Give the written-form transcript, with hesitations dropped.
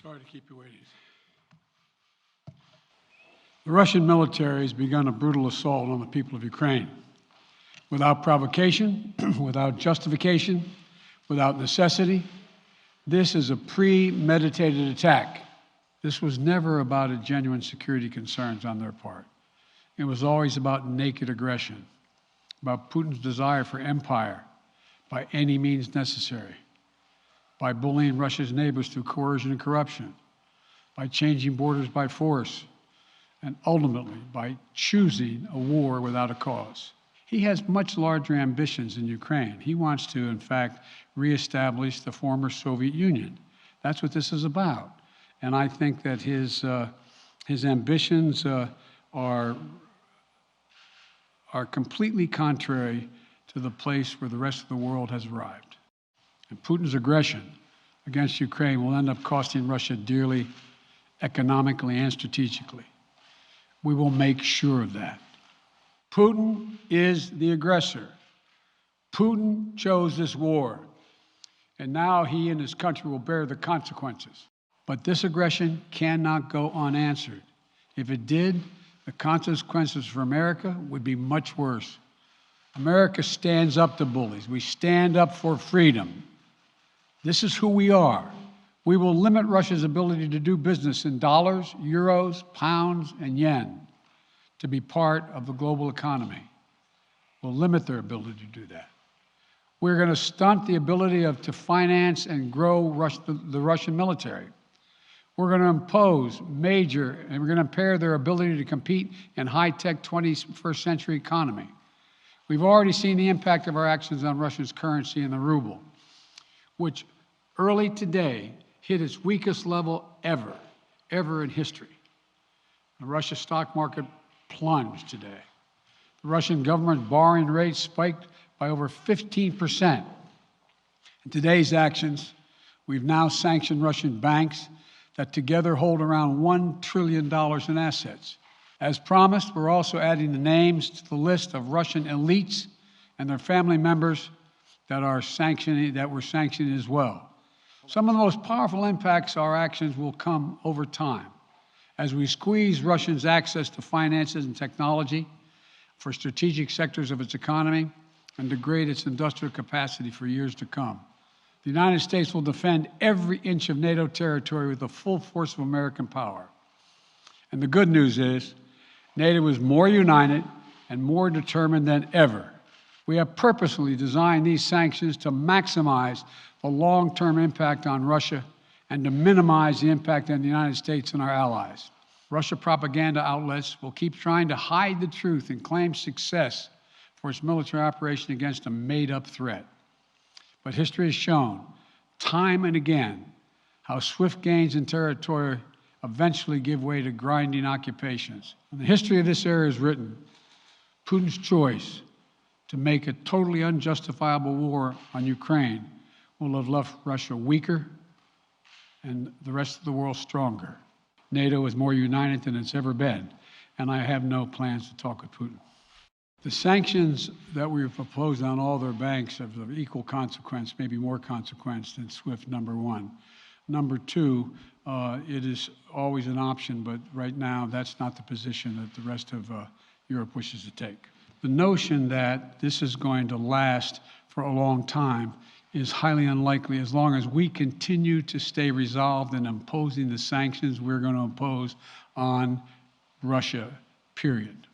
Sorry to keep you waiting. The Russian military has begun a brutal assault on the people of Ukraine. Without provocation, without justification, without necessity, this is a premeditated attack. This was never about a genuine security concerns on their part. It was always about naked aggression, about Putin's desire for empire by any means necessary, by bullying Russia's neighbors through coercion and corruption, by changing borders by force, and ultimately by choosing a war without a cause. He has much larger ambitions in Ukraine. He wants to, in fact, reestablish the former Soviet Union. That's what this is about. And I think that his ambitions are completely contrary to the place where the rest of the world has arrived. And Putin's aggression against Ukraine will end up costing Russia dearly, economically and strategically. We will make sure of that. Putin is the aggressor. Putin chose this war, and now he and his country will bear the consequences. But this aggression cannot go unanswered. If it did, the consequences for America would be much worse. America stands up to bullies. We stand up for freedom. This is who we are. We will limit Russia's ability to do business in dollars, euros, pounds, and yen to be part of the global economy. We'll limit their ability to do that. We're going to stunt the ability to finance and grow the Russian military. We're going to impose and we're going to impair their ability to compete in high-tech 21st century economy. We've already seen the impact of our actions on Russia's currency and the ruble, which early today hit its weakest level ever in history. The Russia stock market plunged today. The Russian government borrowing rate spiked by over 15%. In today's actions, we've now sanctioned Russian banks that together hold around $1 trillion in assets. As promised, we're also adding the names to the list of Russian elites and their family members that were sanctioned as well. Some of the most powerful impacts of our actions will come over time as we squeeze Russia's access to finances and technology for strategic sectors of its economy and degrade its industrial capacity for years to come. The United States will defend every inch of NATO territory with the full force of American power. And the good news is, NATO is more united and more determined than ever. We have purposely designed these sanctions to maximize the long-term impact on Russia and to minimize the impact on the United States and our allies. Russia propaganda outlets will keep trying to hide the truth and claim success for its military operation against a made-up threat. But history has shown, time and again, how swift gains in territory eventually give way to grinding occupations. When the history of this era is written, Putin's choice to make a totally unjustifiable war on Ukraine will have left Russia weaker and the rest of the world stronger. NATO is more united than it's ever been, and I have no plans to talk with Putin. The sanctions that we've proposed on all their banks are of equal consequence, maybe more consequence than SWIFT, number one. Number two, it is always an option, but right now that's not the position that the rest of Europe wishes to take. The notion that this is going to last for a long time is highly unlikely as long as we continue to stay resolved in imposing the sanctions we're going to impose on Russia, period.